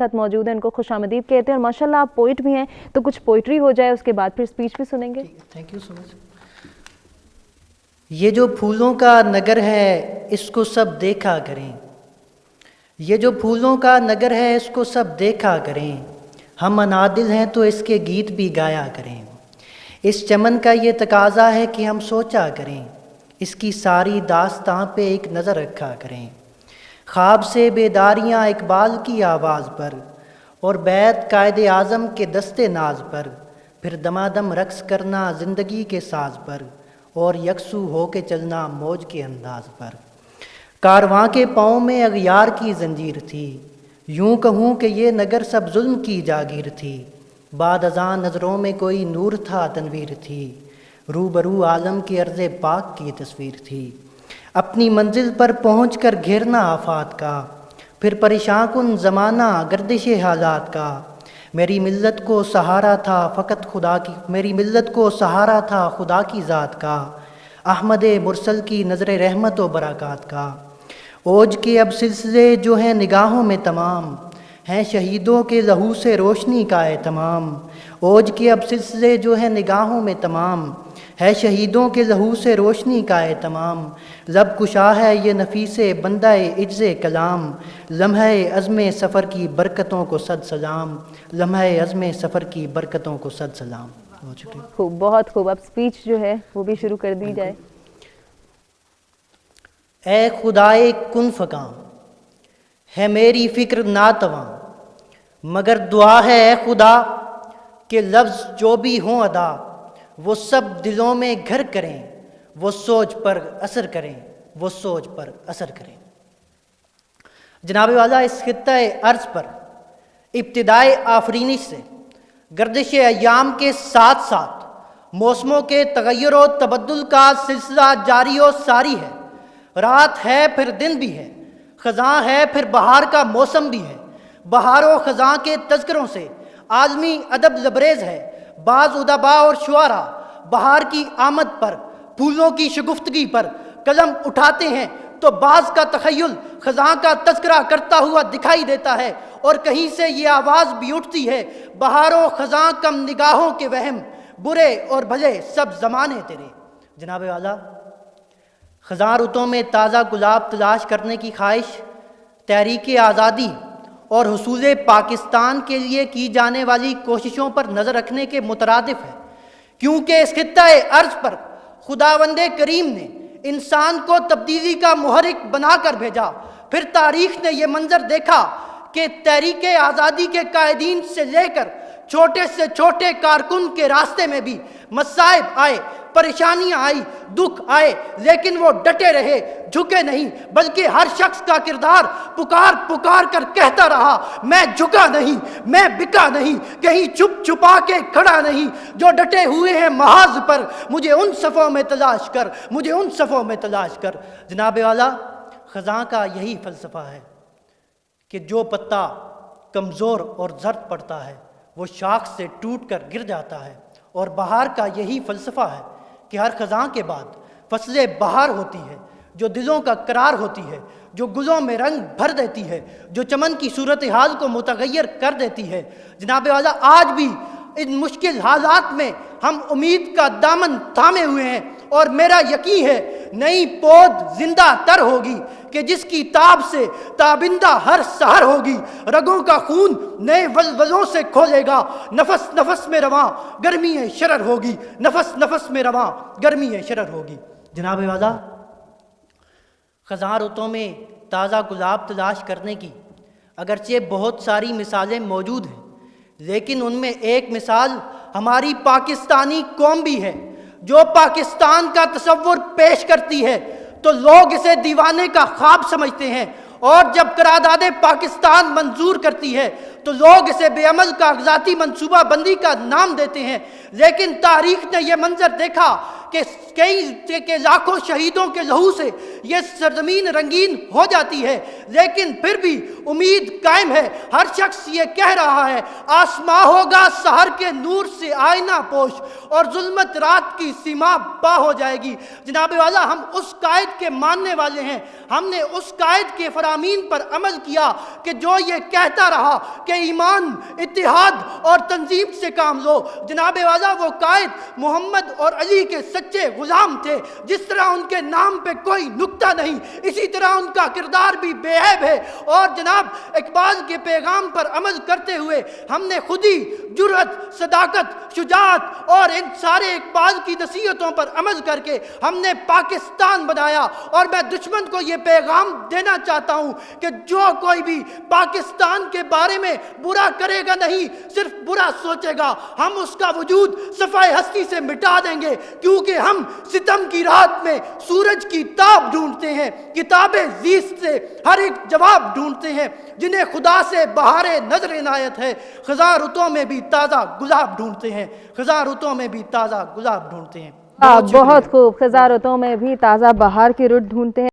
साथ मौजूद हैं, उनको खुशामदीद कहते हैं। और माशाल्लाह आप पोइट भी हैं, तो कुछ पोइट्री हो जाए, उसके बाद फिर स्पीच भी सुनेंगे। Thank you so much. ये जो फूलों का नगर है इसको सब देखा करें, ये जो फूलों का नगर है इसको सब देखा करें, हम अनादिल हैं तो इसके गीत भी गाया करें। इस चमन का ये तकाजा है कि हम सोचा करें, इसकी सारी दास्तां पे एक नज़र रखा करें। ख्वाब से बेदारियां इकबाल की आवाज़ पर और बैत कायदे आज़म के दस्ते नाज पर, फिर दमादम रक्स करना ज़िंदगी के साज पर और यकसू हो के चलना मौज के अंदाज पर। कारवां के पाँव में अगयार की जंजीर थी, यूं कहूँ कि ये नगर सब जुल्म की जागीर थी। बाद अज़ां नज़रों में कोई नूर था, तनवीर थी, रूबरू आलम के अर्ज़े पाक की तस्वीर थी। अपनी मंजिल पर पहुँच कर घेरना आफात का, फिर परेशान कुन ज़माना गर्दिश हालात का। मेरी मिल्लत को सहारा था फ़कत खुदा की, मेरी मिल्लत को सहारा था खुदा की ज़ात का, अहमद मुरसल की नज़र रहमत व बरक़ात का। ओज के अब सिलसिले जो हैं निगाहों में तमाम, हैं शहीदों के लहू से रोशनी का तमाम। ओज के अब सिलसिले जो हैं निगाहों में तमाम, है शहीदों के लहू से रोशनी का तमाम। लब कुशा है ये नफीसे बंदाए इज्ज़े कलाम, लम्हे अज़्मे सफ़र की बरकतों को सद सलाम, लम्हे अज़्मे सफ़र की बरकतों को सद सलाम। खूब, बहुत खूब। अब स्पीच जो है वो भी शुरू कर दी जाए। ए खुदाए कुन फ़कां, है मेरी फ़िक्र नातवां, मगर दुआ है ए खुदा कि लफ्ज़ जो भी हों अदा, वो सब दिलों में घर करें, वो सोच पर असर करें, वो सोच पर असर करें। जनाब वाला इस खित्ते अर्ज़ पर इब्तिदाए आफरीनिश से गर्दिश अय्याम के साथ साथ मौसमों के तगय्युर व तबद्दुल का सिलसिला जारी व सारी है। रात है फिर दिन भी है, ख़ज़ां है फिर बहार का मौसम भी है। बहार व ख़ज़ां के तज़किरों से आलमी अदब लबरेज़ है। बाज़ उदबा और शुआरा बहार की आमद पर, फूलों की शगुफ्तगी पर कलम उठाते हैं तो बाज़ का तख़य्युल ख़ज़ां का तज़किरा करता हुआ दिखाई देता है, और कहीं से ये आवाज़ भी उठती है, बहार व ख़ज़ां कम निगाहों के वहम, बुरे और भले सब ज़माने तेरे। जनाब वाला, ख़ज़ां रुतों में ताज़ा गुलाब तलाश करने की ख्वाहिश तहरीक आज़ादी और हुसूल पाकिस्तान के लिए की जाने वाली कोशिशों पर नज़र रखने के मुतरादिफ है, क्योंकि इस खित्ते अर्ज़ पर खुदावंदे करीम ने इंसान को तब्दीली का मुहर्रिक बनाकर भेजा। फिर तारीख़ ने यह मंजर देखा कि तहरीक आज़ादी के कायदीन से लेकर छोटे से छोटे कारकुन के रास्ते में भी मसाइब आए, परेशानियां आई, दुख आए, लेकिन वो डटे रहे, झुके नहीं, बल्कि हर शख्स का किरदार पुकार पुकार कर कहता रहा, मैं झुका नहीं, मैं बिका नहीं, कहीं छुप छुपा के खड़ा नहीं। जो डटे हुए हैं महाज पर, मुझे उन सफ़ों में तलाश कर, मुझे उन सफ़ों में तलाश कर। जनाब वाला, ख़ज़ां का यही फ़लसफ़ा है कि जो पत्ता कमज़ोर और ज़र्द पड़ता है वो शाख से टूट कर गिर जाता है, और बहार का यही फ़लसफ़ा है कि हर ख़ज़ां के बाद फसले बहार होती है, जो दिलों का करार होती है, जो गुलों में रंग भर देती है, जो चमन की सूरत हाल को मुतग़य्यर कर देती है। जनाब वाला, आज भी इन मुश्किल हालात में हम उम्मीद का दामन थामे हुए हैं, और मेरा यकीन है नई पौध जिंदा तर होगी कि जिसकी ताब से ताबिंदा हर सहर होगी। रगों का खून नए वलवलों से खोलेगा, नफस नफस में रवां गर्मी है शरर होगी, नफस नफस में रवां गर्मी है शरर होगी। जनाब वाला, ख़ज़ां रुतों में ताज़ा गुलाब तलाश करने की अगरचे बहुत सारी मिसालें मौजूद हैं, लेकिन उनमें एक मिसाल हमारी पाकिस्तानी कौम भी है, जो पाकिस्तान का तसव्वुर पेश करती है तो लोग इसे दीवाने का ख्वाब समझते हैं, और जब करारदादे पाकिस्तान मंजूर करती है तो लोग इसे बेअमल कागजाती मंसूबा बंदी का नाम देते हैं। लेकिन तारीख ने यह मंजर देखा कि कई लाखों शहीदों के लहू से यह सरजमीन रंगीन हो जाती है, लेकिन फिर भी उम्मीद कायम है। हर शख्स ये कह रहा है, आसमां होगा सहर के नूर से आईना पोश, और जुल्मत रात की सीमा पा हो जाएगी। जनाब वाला, हम उस कायद के मानने वाले हैं, हमने उस कायद के मज़ामीन पर अमल किया कि जो ये कहता रहा कि ईमान, इत्तिहाद और तंजीम से काम लो। जनाब वाला वो कायद मोहम्मद और अली के सच्चे गुलाम थे। जिस तरह उनके नाम पे कोई नुक्ता नहीं, इसी तरह उनका किरदार भी बेहब है। और जनाब इकबाल के पैगाम पर अमल करते हुए हमने खुद ही जुर्रत, सदाकत, शुजाअत और इन सारे इकबाल की नसीहतों पर अमल करके हमने पाकिस्तान बनाया। और मैं दुश्मन को ये पैगाम देना चाहता हूँ कि जो कोई भी पाकिस्तान के बारे में बुरा करेगा नहीं, सिर्फ बुरा सोचेगा, हम उसका वजूद सफाए हस्ती से मिटा देंगे। क्योंकि हम सितम की रात में सूरज की ताब ढूंढते हैं, किताबे ज़ीस्त से हर एक जवाब ढूंढते हैं। जिन्हें खुदा से बहारे नजर इनायत है, खज़ां रुतों में भी ताज़ा गुलाब ढूंढते हैं, खज़ां रुतों में भी ताज़ा गुलाब ढूंढते हैं। बहुत खूब, खज़ां रुतों में भी ताज़ा बहार की रुत ढूंढते हैं।